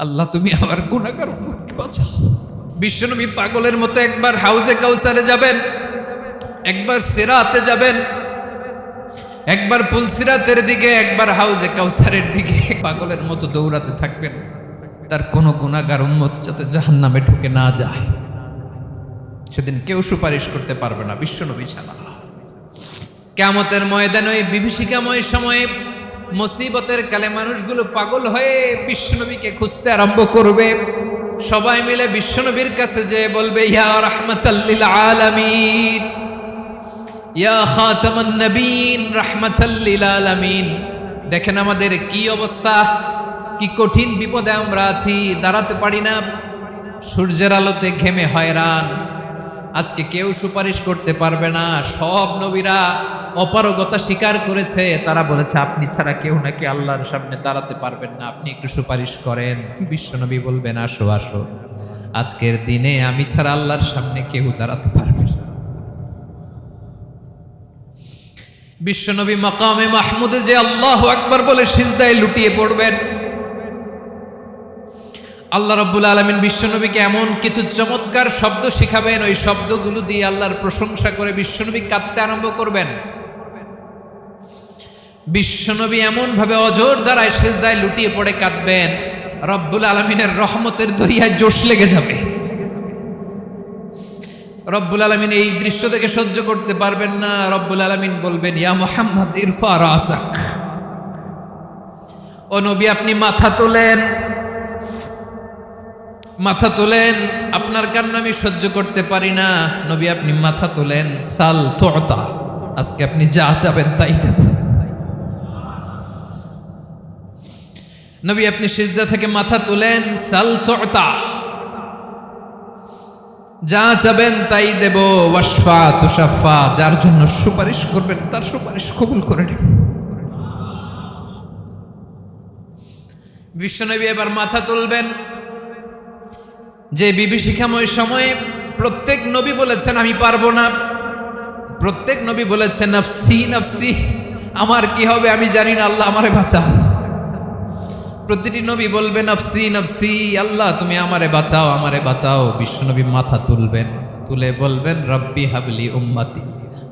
আল্লাহ তুমি আমার গুনাহগার উম্মতকে বাঁচাও। বিশ্বনবী পাগলের মতো একবার হাউজে কাউসারে যাবেন, একবার সিরাতে যাবেন, একবার পুলসিরাতের দিকে, একবার হাউজে কাউসারের দিকে পাগলের মতো দৌড়াতে থাকবেন, তার কোনো গুনাহগার উম্মত যাতে জাহান্নামে ঢুকে না যায়। সেদিন কেউ সুপারিশ করতে পারবে না বিশ্বনবী ছাড়া। কিয়ামতের ময়দানে ওই বিভীষিকাময় সময়ে মুসিবতের কালে মানুষগুলো পাগল হয়ে বিশ্বনবীকে খুঁজতে আরম্ভ করবে। সবাই মিলে বিশ্বনবীর কাছে যেয়ে বলবে, ইয়া রাহমাতাল লিল আলামিন, ইয়া খাতামান নবীন, রাহমাতাল লিল আলামিন। দেখেন আমাদের কি অবস্থা, কি কঠিন বিপদে আমরা আছি, দাঁড়াতে পারি না, সূর্যের আলোতে ঘেমে হয়রান। আজকে কেউ সুপারিশ করতে পারবে না। সব নবীরা অপারগতা স্বীকার করেছে, তারা বলেছে আপনি ছাড়া কেউ নাকি আল্লাহর সামনে দাঁড়াতে পারবেন না, আপনি একটু সুপারিশ করেন। বিশ্বনবী বলবেন, আসো আসো, আজকের দিনে আমি ছাড়া আল্লাহর সামনে কেউ দাঁড়াতে পারবে না। বিশ্বনবী মাকামে মাহমুদে যে আল্লাহু আকবার বলে সিজদায় লুটিয়ে পড়বেন, আল্লাহ রাব্বুল আলামিন বিশ্বনবীকে এমন কিছু চমৎকার শব্দ শিখাবেন, ওই শব্দগুলো দিয়ে আল্লাহর প্রশংসা করে বিশ্বনবী কাঁদতে আরম্ভ করবেন। বিশ্বনবী এমন ভাবে অজর দ্বারায় সিজদায় লুটিয়ে পড়ে কাঁদবেন, রব্বুল আলামিনের রহমতের দরিয়ায় জোশ লেগে যাবে। রব্বুল আলামিন এই দৃশ্য থেকে সহ্য করতে পারবেন না। রব্বুল আলামিন বলবেন, ইয়া মুহাম্মদ ইরফা রাসাক, ও নবী আপনি মাথা তোলেন, মাথা তোলেন, আপনার কান্না আমি সহ্য করতে পারি না। নবী আপনি মাথা তোলেন, সাল তুতা, আজকে আপনি যা চাবেন তাই দেব। নবী আপনি সিজদা থেকে মাথা তুলেন, সাল তুতা, যা চাবেন তাই দেব। ওয়াশফা তুশাফা, যার জন্য সুপারিশ করবেন তার সুপারিশ কবুল করে নেব। বিশ্বনবী এবার মাথা তুলবেন। যে বিভীষিকাময় সময়ে প্রত্যেক নবী বলেছেন আমি পারবো না, প্রত্যেক নবী বলেছেন নফসি নফসি, আমার কি হবে আমি জানি না, আল্লাহ আমারে বাঁচাও। প্রতিটি নবী বলবেন নফসি নফসি, আল্লাহ তুমি আমারে বাঁচাও, আমারে বাঁচাও। বিশ্বনবী মাথা তুলবেন, তুলে বলবেন রব্বি হাবলি উম্মতি,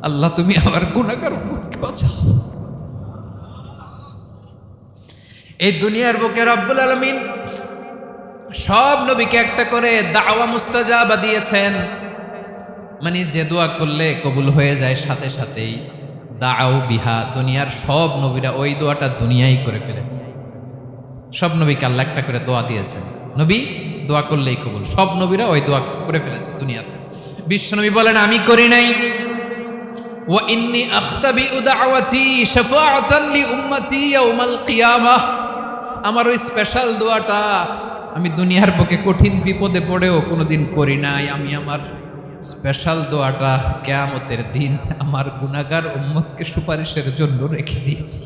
আল্লাহ তুমি আমার গুনাহগার উম্মতকে বাঁচাও। এই দুনিয়ার বুকে রব্বুল আলামিন সব নবীকে একটা করে দাওয়া মুস্তাজাবা দিয়েছেন, মানে যে দোয়া করলে কবুল হয়ে যায় সাথে সাথেই। দাও বিহা, দুনিয়ার সব নবীরা ওই দোয়াটা দুনিয়াই করে ফেলেছে। সব নবীকে আল্লাহ একটা করে দোয়া দিয়েছেন, নবী দোয়া করলেই কবুল। সব নবীরা ওই দোয়া করে ফেলেছে দুনিয়াতে। বিশ্বনবী বলেন আমি করি নাই। ওয়া ইন্নী আখতাবিউ দাওয়াতি শাফাআতান লি উম্মতি ইয়াউমাল কিয়ামাহ, আমার ওই স্পেশাল দোয়াটা আমি দুনিয়ার বুকে কঠিন বিপদে পড়েও কোনোদিন করি নাই। আমি আমার স্পেশাল দোয়াটা কিয়ামতের দিন আমার গুনাহগার উম্মতকে সুপারিশের জন্য রেখে দিয়েছি।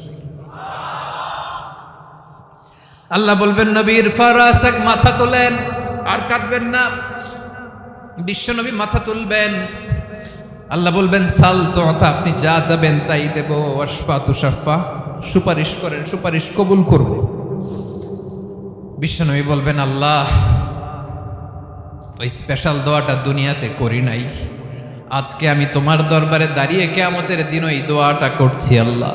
আল্লাহ বলবেন নবী ইরফা রাসাক, মাথা তোলেন, আর কাটবেন না। বিশ্বনবী মাথা তুলবেন, আল্লাহ বলবেন সাল তুতা, আপনি যা চাবেন তাই দেব। ওয়াশফা তুশাফা, সুপারিশ করেন, সুপারিশ কবুল করব। বিশ্বনবী বলবেন আল্লাহ ওই স্পেশাল দোয়াটা দুনিয়াতে করি নাই, আজকে আমি তোমার দরবারে দাঁড়িয়ে কিয়ামতের দিন ওই দোয়াটা করছি। আল্লাহ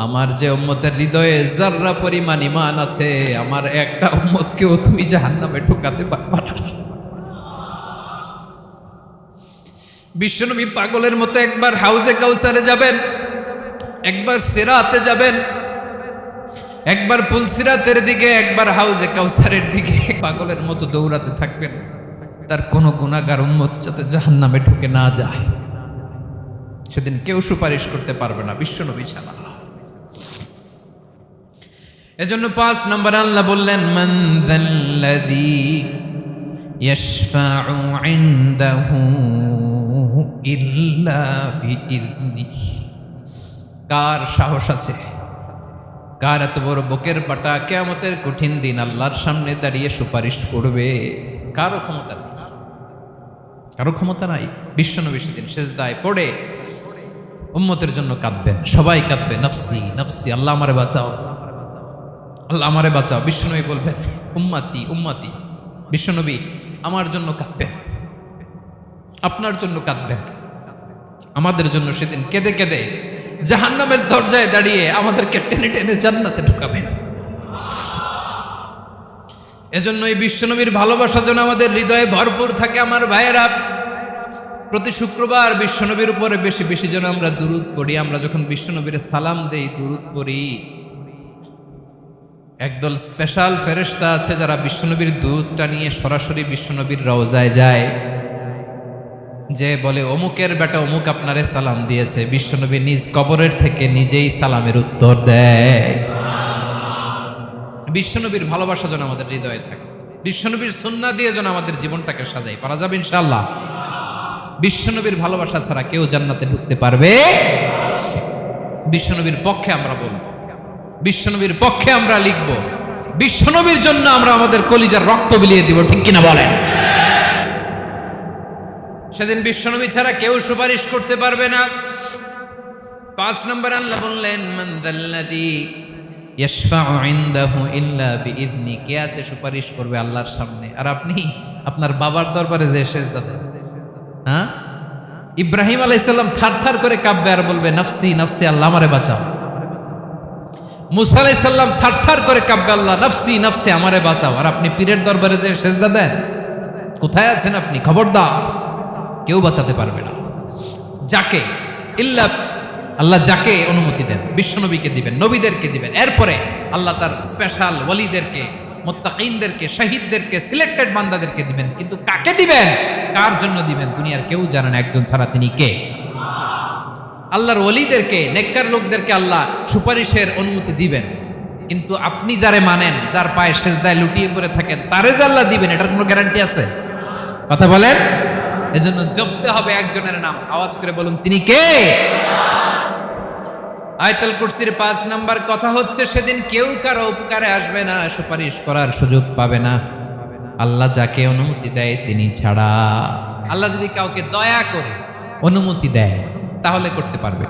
আমার যে উম্মতের হৃদয়ে যাররা পরিমাণ ঈমান আছে, আমার একটা উম্মতকেও তুমি জাহান্নামে ঢোকাতে পারবা না। বিশ্বনবী পাগলের মতো একবার হাউজে কাউসারে যাবেন, একবার সিরাতে যাবেন, একবার পুলসিরাতের দিকে, একবার হাউজে কাউসারের দিকে পাগলের মতো দৌড়াতে থাকবেন, তার কোনো গুনাহগার উম্মত যাতে জাহান্নামে ঢুকে না যায়। সেদিন কেউ সুপারিশ করতে পারবে না বিশ্বনবী ছাড়া। এজন্য 5 নম্বরে আল্লাহ বললেন মান যাল্লাযী ইয়াশফাউ ইনদাহু ইল্লা বিইযনিহি, কার সাহস আছে, কার এত বড় বুকের পাটা কিয়ামতের কঠিন দিন আল্লাহর সামনে দাঁড়িয়ে সুপারিশ করবে? কারো ক্ষমতা নেই, কারো ক্ষমতা নাই। বিশ্বনবী সেদিন সিজদায় পড়ে উম্মতের জন্য কাঁদবেন, সবাই কাঁদবে নফসি নফসি, আল্লাহ আমারে বাঁচাও, আল্লাহ আমারে বাঁচাও। বিশ্বনবী বলবেন উম্মতি উম্মতি। বিশ্বনবী আমার জন্য কাঁদবেন, আপনার জন্য কাঁদবেন, আমাদের জন্য সেদিন কেঁদে কেঁদে জাহান্নামের দরজায় দাঁড়িয়ে আমাদেরকে টেনে টেনে জান্নাতে ঢুকাবেন। এজন্য এই বিশ্বনবীর ভালোবাসা যেন আমাদের হৃদয়ে ভরপুর থাকে। আমার ভাইয়েরা, প্রতি শুক্রবার বিশ্বনবীর উপরে বেশি বেশি যেন আমরা দুরূদ পড়ি। আমরা যখন বিশ্বনবীর সালাম দেই, দুরূদ পড়ি, একদল স্পেশাল ফেরেশতা আছে যারা বিশ্বনবীর দুরূদটা নিয়ে সরাসরি বিশ্বনবীর রওজায় যায়, যে বলে অমুকের বেটা অমুক আপনারে সালাম দিয়েছে। বিশ্বনবী নিজ কবরের থেকে নিজেই সালামের উত্তর দেয়। বিশ্বনবীর ভালোবাসা যেন আমাদের হৃদয়ে থাকে, বিশ্বনবীর সুন্নাহ দিয়ে যেন আমাদের জীবনটাকে সাজাই। পারা যাবে ইনশাআল্লাহ। বিশ্বনবীর ভালোবাসা ছাড়া কেউ জান্নাতে ঢুকতে পারবে। বিশ্বনবীর পক্ষে আমরা বলবো, বিশ্বনবীর পক্ষে আমরা লিখব, বিশ্বনবীর জন্য আমরা আমাদের কলিজার রক্ত বিলিয়ে দিব, ঠিক কিনা বলেন? সেদিন বিশ্বনবী ছাড়া কেউ সুপারিশ করতে পারবে না। 5 নম্বর আল্লাহ বললেন, মান যাল্লাযী ইয়াশফাউ ইনদাহু ইল্লা বিইذনি। কে আছে সুপারিশ করবে আল্লাহর সামনে? আর আপনি আপনার বাবার দরবারে যে সেজদা দেন, হ্যাঁ? ইব্রাহিম আলাইহিস সালাম থারথার করে কাঁপবে আর বলবে নাফসি নাফসি, আল্লাহ আমারে বাঁচাও। মুসা আলাইহিস সালাম থারথার করে কাঁপবে, আল্লাহ নাফসি নাফসি, আমারে বাঁচাও। আর আপনি পীরের দরবারে যে সেজদা দেন, কোথায় আছেন আপনি? খবরদার, কেউ বাঁচাতে পারবে না। যাকে ইল্লা আল্লাহ যাকে অনুমতি দেন, বিশ্বনবীকে দিবেন, নবীদেরকে দিবেন। এরপরে আল্লাহ তার স্পেশাল ওয়ালিদেরকে, মুত্তাকিনদেরকে, শহীদদেরকে, সিলেক্টেড বান্দাদেরকে দিবেন। কিন্তু কাকে দিবেন, কার জন্য দিবেন, দুনিয়ার কেউ জানে না একজন ছাড়া। তিনি কে? আল্লাহর ওয়ালিদেরকে, নেককার লোকদেরকে আল্লাহ সুপারিশের অনুমতি দিবেন। কিন্তু আপনি যারে মানেন, যার পায়ে সেজদায় লুটিয়ে পড়ে থাকেন, তারে যে আল্লাহ দিবেন, এটার কোনো গ্যারান্টি আছে? কথা বলেন। এজন্য জপতে হবে একজনের নাম। আওয়াজ করে বলুন, তিনি কে? আয়াতুল কুরসির 5 নাম্বার কথা হচ্ছে, সেদিন কেউ কারো উপকারে আসবে না, সুপারিশ করার সুযোগ পাবে না, আল্লাহ যাকে অনুমতি দেয় তিনি ছাড়া। আল্লাহ যদি কাউকে দয়া করে অনুমতি দেয় তাহলে করতে পারবে,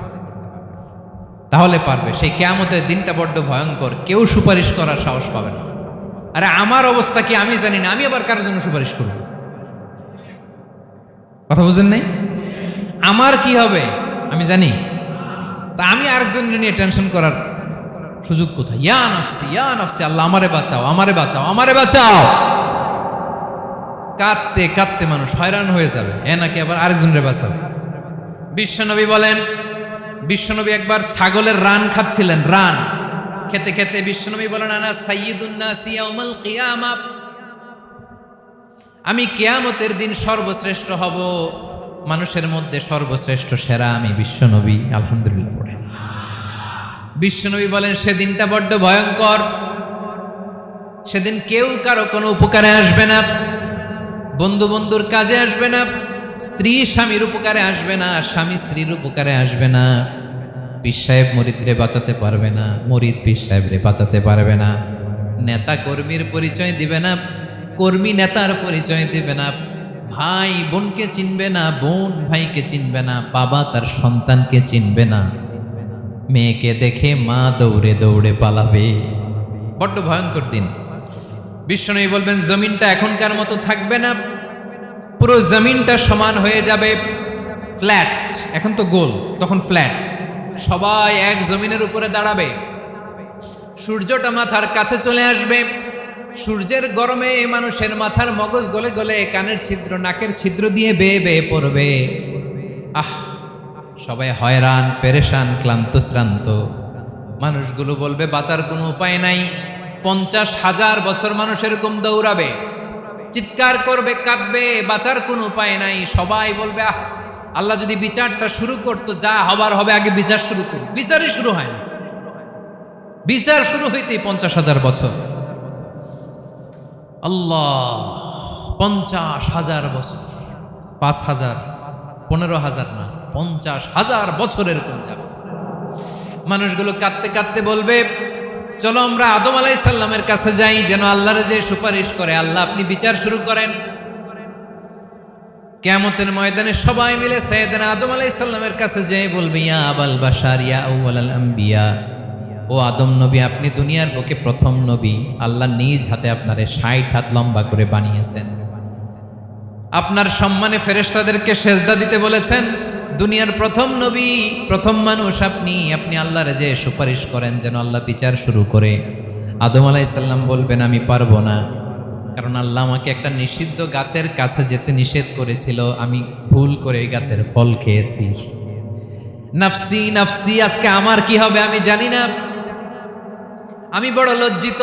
তাহলে পারবে। সেই কিয়ামতের দিনটা বড্ড ভয়ঙ্কর, কেউ সুপারিশ করার সাহস পাবে না। আরে আমার অবস্থা কি আমি জানি না, আমি আবার কারোর জন্য সুপারিশ করব? কথা বুঝেন নাই? আমার কি হবে আমি জানি, তা আমি আরেকজনের নিয়ে টেনশন করার সুযোগ কোথায়? ইয়া নাফসি ইয়া নাফসি, আল্লাহ আমারে বাঁচাও, আমারে বাঁচাও, আমারে বাঁচাও। কাঁদতে কাঁদতে মানুষ হয়রান হয়ে যাবে, এ নাকি আবার আরেকজনের বাঁচাও। বিশ্বনবী বলেন, বিশ্বনবী একবার ছাগলের রান খাচ্ছিলেন। রান খেতে খেতে বিশ্বনবী বলেন, আনা সাইয়্যিদুন নাসি ইয়াউমাল কিয়ামা, আমি কিয়ামতের দিন সর্বশ্রেষ্ঠ হব, মানুষের মধ্যে সর্বশ্রেষ্ঠ সেরা আমি বিশ্বনবী। আলহামদুলিল্লাহ পড়েন। বিশ্বনবী বলেন, সেদিনটা বড্ড ভয়ঙ্কর। সেদিন কেউ কারো কোনো উপকারে আসবে না, বন্ধু বন্ধুর কাজে আসবে না, স্ত্রী স্বামীর উপকারে আসবে না, স্বামী স্ত্রীর উপকারে আসবে না, পীর সাহেব মুরিদরে বাঁচাতে পারবে না, মুরিদ পীর সাহেবরে বাঁচাতে পারবে না, নেতা কর্মীর পরিচয় দিবে না, কর্মী নেতার পরিচয় দিবে না, ভাই বোনকে চিনবে না, বোন ভাইকে চিনবে না, বাবা তার সন্তানকে চিনবে না, মেয়েকে দেখে মা দৌড়ে দৌড়ে পালাবে। বড্ড ভয়ঙ্কর দিন। বিশ্বনবী বলবেন, জমিনটা এখনকার মতো থাকবে না, পুরো জমিনটা সমান হয়ে যাবে, ফ্ল্যাট। এখন তো গোল, তখন ফ্ল্যাট। সবাই এক জমিনের উপরে দাঁড়াবে, সূর্যটা মাথার কাছে চলে আসবে, সূর্যের গরমে মানুষের মাথার মগজ গলে গলে কানের ছিদ্র, নাকের ছিদ্র দিয়ে বেয়ে বেয়ে পড়বে। সবাই হয়রান, পেরেশান, ক্লান্ত শ্রান্ত। মানুষগুলো বলবে বাঁচার কোনো উপায় নাই। 50,000 বছর মানুষ এরকম দৌড়াবে, চিৎকার করবে, কাঁদবে, বাঁচার কোনো উপায় নাই। সবাই বলবে, আল্লাহ যদি বিচারটা শুরু করতো, যা হবার হবে, আগে বিচার শুরু করুন। বিচারই শুরু হয় না, বিচার শুরু হইতেই 50,000 বছর। আল্লাহ, 50,000 বছর, 5,000, 15,000 না, 50,000 বছর এরকম যাবে। মানুষগুলো কাঁদতে কাঁদতে বলবে, চলো আমরা আদম আলাইহিস সালামের কাছে যাই, যেন আল্লাহর যে সুপারিশ করে, আল্লাহ আপনি বিচার শুরু করেন। কিয়ামতের ময়দানে সবাই মিলে সাইয়েদনা আদম আলাইহিস সালামের কাছে যেয়ে বলবে, ইয়া আবাল বাশার ইয়া আউয়ালাল আম্বিয়া, ও ও আদম নবী, আপনি দুনিয়ার বুকে প্রথম নবী। আল্লাহ নিজ হাতে আপনারে 60 হাত লম্বা করে বানিয়েছেন। আপনার সম্মানে ফেরেশতাদেরকে সেজদা দিতে বলেছেন। দুনিয়ার প্রথম নবী, প্রথম মানুষ আপনি। আপনি আল্লাহর যে সুপারিশ করেন যেন আল্লাহ বিচার শুরু করে। আদম আলাইহিস সালাম বলবেন আমি পারবো না, কারণ আল্লাহ আমাকে একটা নিষিদ্ধ গাছের কাছে যেতে নিষেধ করেছিল, আমি ভুল করে এই গাছের ফল খেয়েছি। নাফসি নাফসি, আজকে আমার কি হবে আমি জানি না, আমি বড় লজ্জিত।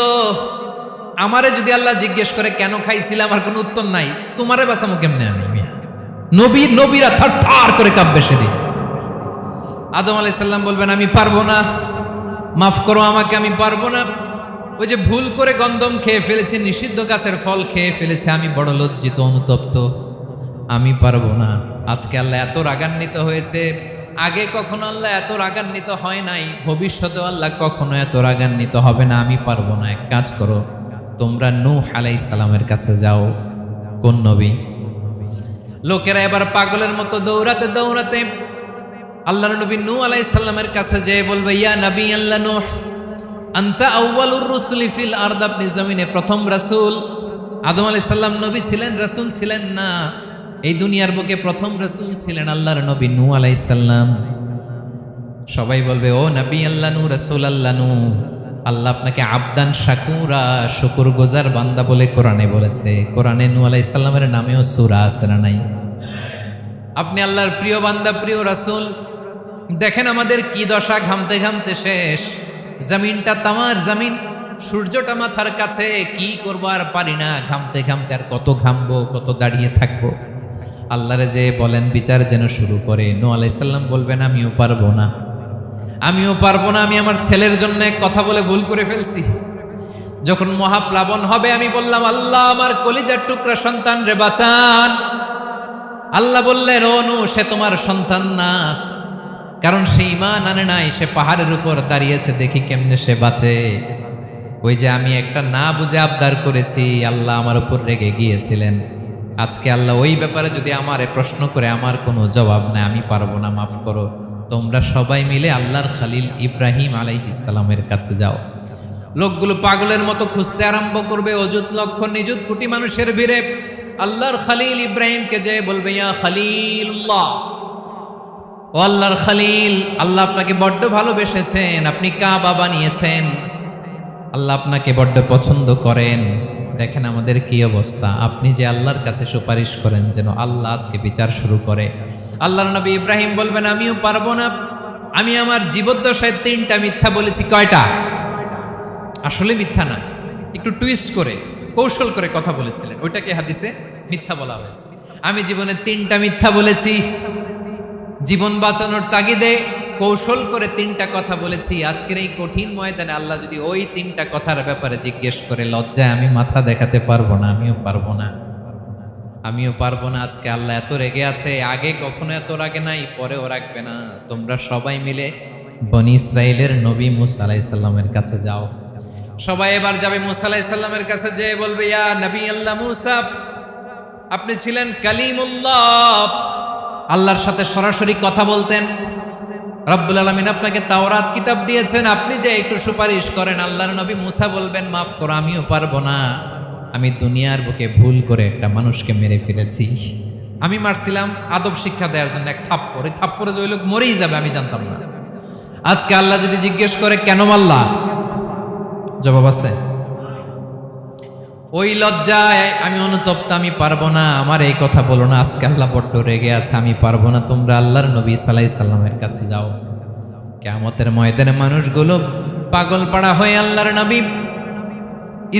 আমারে যদি আল্লাহ জিজ্ঞেস করে কেন খাইছিলাম, আমার কোনো উত্তর নাই। তোমারে বাঁচামো কেমনে আমি? নবীরা থার থার করে কাঁপবে সেদিন। আদম আলাইহিস সালাম বলবেন আমি পারবো না, মাফ করো আমাকে, আমি পারবো না। ওই যে ভুল করে গন্ধম খেয়ে ফেলেছি, নিষিদ্ধ গাছের ফল খেয়ে ফেলেছে, আমি বড় লজ্জিত, অনুতপ্ত, আমি পারবো না। আজকে আল্লাহ এত রাগান্বিত হয়েছে, আগে কখনো আল্লাহ এত রাগান্বিত হয় নাই, ভবিষ্যতেও আল্লাহ কখনো এত রাগান্বিত হবে না। আমি পারবো না। এক কাজ করো, তোমরা নূহ আলাইহিস সালামের কাছে যাও। কোন নবী? লোকেরা এবার পাগলের মতো দৌড়াতে দৌড়াতে আল্লাহর নবী নূহ আলাইহিস সালামের কাছে যেয়ে বলবে ইয়া নবী আল্লাহ নূহ, আনতা আউয়ালুর রুসুলি ফিল আরদ, আপনি জমিনে প্রথম রাসূল। আদম আলাইহিস সালাম নবী ছিলেন, রাসূল ছিলেন না। এই দুনিয়ার বুকে প্রথম রাসূল ছিলেন আল্লাহর নবী নূহ আলাইহিস সালাম। সবাই বলবে ও নবী আল্লাহ নূহ, রাসূল আল্লাহ নূহ, আল্লাহ আপনাকে আবদান শাকুরা, শুকরগুজার বান্দা বলে কোরআনে বলেছে। কোরআনে নূহ আলাইহিস সালামের নামেও সূরা আছে না নাই? আপনি আল্লাহর প্রিয় বান্দা, প্রিয় রাসূল। দেখেন আমাদের কি দশা, ঘামতে ঘামতে শেষ। জমিনটা তামার জমিন, সূর্যটা মাথার কাছে, কি করবো আর পারি না, ঘামতে ঘামতে আর কত ঘামবো, কত দাঁড়িয়ে থাকবো। আল্লাহরে যে বলেন বিচার যেন শুরু করে। নূহ আলাইহিস সালাম বলবেন আমিও পারবো না, আমিও পারবো না। আমি আমার ছেলের জন্য এক কথা বলে ভুল করে ফেলছি। যখন মহাপ্লাবন হবে আমি বললাম আল্লাহ আমার কলিজার টুকরা সন্তান রে বাঁচান। আল্লাহ বললেন ও নূহ, সে তোমার সন্তান না, কারণ সে ঈমান আনে নাই, সে পাহাড়ের উপর দাঁড়িয়েছে, দেখি কেমনে সে বাঁচে। ওই যে আমি একটা না বুঝে আবদার করেছি, আল্লাহ আমার উপর রেগে গিয়েছিলেন। আজকে আল্লাহ ওই ব্যাপারে যদি আমারে প্রশ্ন করে, আমার কোনো জবাব নাই, আমি পারবো না, মাফ করো। তোমরা সবাই মিলে আল্লাহর খালিল ইব্রাহিম আলাইহিস সালামের কাছে যাও। লোকগুলো পাগলের মতো খুঁজতে আরম্ভ করবে, অযুত লক্ষ নিযুত কোটি মানুষের ভিড়ে আল্লাহর খালিল ইব্রাহিমকে যে বলবে ইয়া খালিলুল্লাহ, ও আল্লাহর খালিল, আল্লাহ আপনাকে বড্ড ভালোবেসেছেন, আপনি কাবা বানিয়েছেন, আল্লাহ আপনাকে বড্ড পছন্দ করেন। দেখেন আমাদের কি অবস্থা। আপনি যে আল্লাহর কাছে সুপারিশ করেন যেন আল্লাহ আজকে বিচার শুরু করে। আল্লাহর নবী ইব্রাহিম বলবেন আমিও পারবো না, আমি আমার জীবদ্দশায় 3টা মিথ্যা বলেছি। কয়টা? আসলে মিথ্যা না, একটু টুইস্ট করে কৌশল করে কথা বলেছিলেন, ওইটাকে হাদিসে মিথ্যা বলা হয়েছে। আমি জীবনে 3টা মিথ্যা বলেছি, জীবন বাঁচানোর তাগিদে কৌশল করে 3টা কথা বলেছি। আজকের এই কঠিন ময়দানে আল্লাহ যদি ওই 3টা কথার ব্যাপারে জিজ্ঞেস করে, লজ্জায় আমি মাথা দেখাতে পারবো না, আমিও পারবো না, আমিও পারবো না। আজকে আল্লাহ এত রেগে আছে, আগে কখনো এত রাগে নাই, পরেও রাখবে না। তোমরা সবাই মিলে বনি ইসরাইলের নবী মূসা আলাইহিস সালামের কাছে যাও। সবাই এবার যাবে মূসা আলাইহিস সালামের কাছে, যে বলবে ইয়া নবী আল্লাহ মূসা, আপনি ছিলেন কালিমুল্লাহ, আল্লাহর সাথে সরাসরি কথা বলতেন। রব্বুল আলামিন আপনাকে তাওরাত কিতাব দিয়েছেন, আপনি যে একটু সুপারিশ করেন। আল্লাহর নবী মূসা বলবেন মাফ করো, আমিও পারবো না, আমি দুনিয়ার বুকে ভুল করে একটা মানুষকে মেরে ফেলেছি। আমি মারছিলাম আদব শিক্ষা দেওয়ার জন্য এক থাপ্পড়, এই থাপ্পড়ে যে ওই লোক মরেই যাবে আমি জানতাম না। আজকে আল্লাহ যদি জিজ্ঞেস করে কেন মারলা, জবাব আছে? ওই লজ্জায় আমি অনুতপ্ত, আমি পারবো না, আমার এই কথা বলো না। আজকে আল্লাহ বড্ড রেগে আছে, আমি পারবো না। তোমরা আল্লাহর নবী ঈসা আলাইহিস সালামের কাছে যাও। কিয়ামতের ময়দানে মানুষগুলো পাগল পাড়া হয়ে আল্লাহর নবী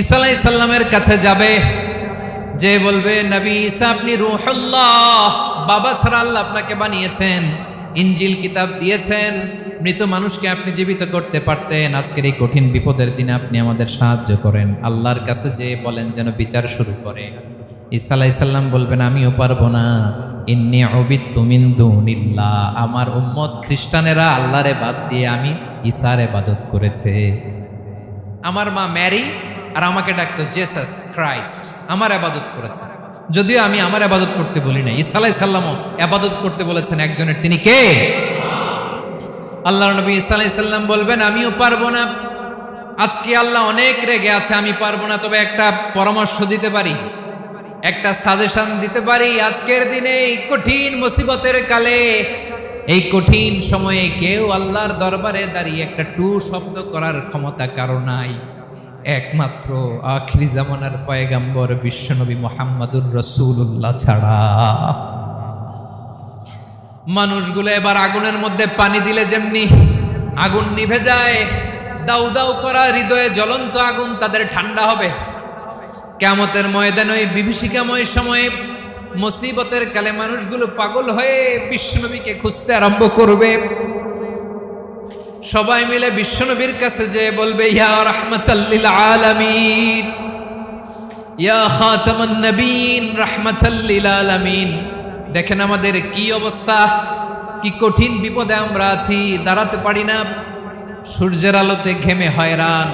ঈসা আলাইহিস সালামের কাছে যাবে, যে বলবে নবী ঈসা আপনি রূহুল্লাহ, বাবা ছাড়া আল্লাহ আপনাকে বানিয়েছেন, ইনজিল কিতাব দিয়েছেন, মৃত মানুষকে আপনি জীবিত করতে পারতেন। আজকের এই কঠিন বিপদের দিনে আপনি আমাদের সাহায্য করেন। আল্লাহর কাছে যে বলেন যেন বিচার শুরু করে। ঈসা আলাইহিস সালাম বলবেন আমিও পারবো না, ইন্নী উবিদতু মিন দুনিল্লাহ, আমার উম্মত খ্রিস্টানেরা আল্লাহরে বাদ দিয়ে আমি ঈসার ইবাদত করেছে। আমার মা ম্যারি আর আমাকে ডাকতো জেসাস ক্রাইস্ট, আমার ইবাদত করেছে, যদিও আমি আমার ইবাদত করতে বলি না। ঈসা আলাইহিস সালামও ইবাদত করতে বলেছেন একজনের, তিনি কে? আল্লাহ নবী সাল্লাল্লাহু আলাইহি সাল্লাম বলবেন আমিও পারবো না, আজকে আল্লাহ অনেক রেগে আছে, আমি পারবো না, তবে একটা পরামর্শ দিতে পারি, একটা সাজেশন দিতে পারি। আজকের দিনে এই কঠিন মুসিবতের কালে, এই কঠিন সময়ে কেউ আল্লাহর দরবারে দাঁড়িয়ে একটা টু শব্দ করার ক্ষমতা কারো নাই, একমাত্র আখিরি জামানার পয়গাম্বর বিশ্বনবী মুহাম্মদুর রাসূলুল্লাহ ছাড়া। মানুষগুলো এবার আগুনের মধ্যে পানি দিলে যেমনি আগুন নিভে যায়, দাউ দাউ করা হৃদয়ে জ্বলন্ত আগুন তাদের ঠান্ডা হবে। কিয়ামতের ময়দানে ওই বিভীষিকাময় সময়ে মুসিবতের কালে মানুষগুলো পাগল হয়ে বিশ্বনবীকে খুঁজতে আরম্ভ করবে। সবাই মিলে বিশ্বনবীর কাছে যেয়ে বলবে ইয়া রাহমাতাল লিল আলামিন, ইয়া খাতামান নবীন, রাহমাতাল লিল আলামিন। দেখেন আমাদের কি অবস্থা, কি কঠিন বিপদে আমরা আছি, দাঁড়াতে পারি না, সূর্যের আলোতে ঘেমে হয়রান।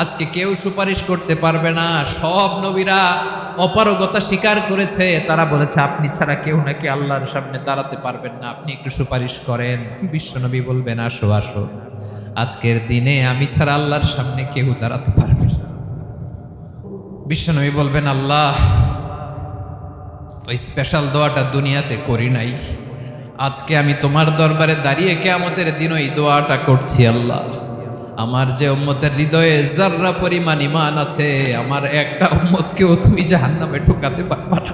আজকে কেউ সুপারিশ করতে পারবে না, সব নবীরা অপারগতা স্বীকার করেছে, তারা বলেছে আপনি ছাড়া কেউ নাকি আল্লাহর সামনে দাঁড়াতে পারবেন না, আপনি একটু সুপারিশ করেন। বিশ্বনবী বলবেন আসো আসো, আজকের দিনে আমি ছাড়া আল্লাহর সামনে কেউ দাঁড়াতে পারবে না। বিশ্বনবী বলবেন আল্লাহ, ওই স্পেশাল দোয়াটা দুনিয়াতে করি নাই, আজকে আমি তোমার দরবারে দাঁড়িয়ে কিয়ামতের দিন ওই দোয়াটা করছি। আল্লাহ, আমার যে উম্মতের হৃদয়ে যাররা পরিমাণ ঈমান আছে, আমার একটা উম্মতকেও তুমি জাহান্নামে ঢোকাতে পারবা না।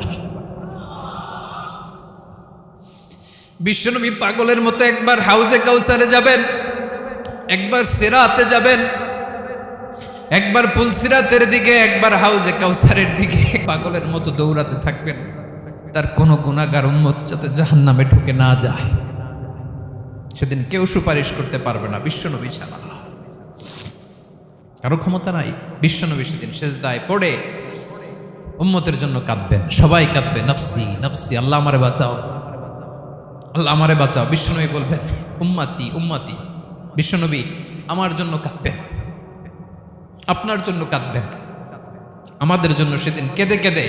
বিশ্বনবী পাগলের মতো একবার হাউজে কাউসারে যাবেন, একবার সিরাতে যাবেন, একবার পুলসিরাতের দিকে, একবার হাউজে কাউসারের দিকে পাগলের মতো দৌড়াতে থাকবেন। তার কোনো গুনাহগার উম্মত যাতে জাহান্নামে ঢুকে না যায়। সেদিন কেউ সুপারিশ করতে পারবে না বিশ্বনবী ছাড়া, কারো ক্ষমতা নাই। বিশ্বনবী সেদিন সেজদায় পড়ে উম্মতের জন্য কাঁদবেন, সবাই কাঁদবে নফসি নফসি, আল্লাহ আমারে বাঁচাও, আল্লাহ আমারে বাঁচাও। বিশ্বনবী বলবেন উম্মতি উম্মতি। বিশ্বনবী আমার জন্য কাঁদবেন, আপনার জন্য কাঁদবেন, আমাদের জন্য সেদিন কেঁদে কেঁদে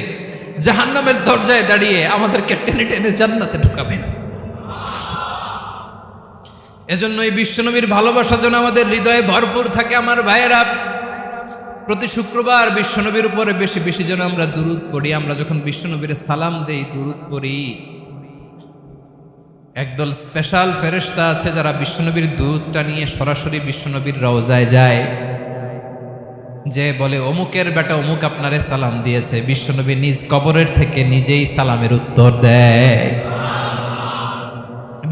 জাহান্নামের দরজায় দাঁড়িয়ে আমাদেরকে টেনে টেনে জান্নাতে ঢুকাবেন। এজন্য এই বিশ্বনবীর ভালোবাসা যেন আমাদের হৃদয়ে ভরপুর থাকে। আমার ভাইয়েরা, প্রতি শুক্রবার বিশ্বনবীর উপরে বেশি বেশি যেন আমরা দুরূদ পড়ি। আমরা যখন বিশ্বনবীর সালাম দেই, দুরূদ পড়ি, একদল স্পেশাল ফেরেশতা আছে যারা বিশ্বনবীর দুরূদটা নিয়ে সরাসরি বিশ্বনবীর রওজায় যায়, যে বলে অমুকের বেটা অমুক আপনারে সালাম দিয়েছে। বিশ্বনবী নিজ কবরের থেকে নিজেই সালামের উত্তর দেয়।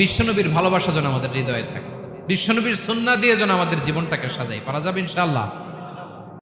বিশ্বনবীর ভালোবাসা যেন আমাদের হৃদয়ে থাকে, বিশ্বনবীর সুন্নাহ দিয়ে যেন আমাদের জীবনটাকে সাজাই। পারা যাবে ইনশাআল্লাহ।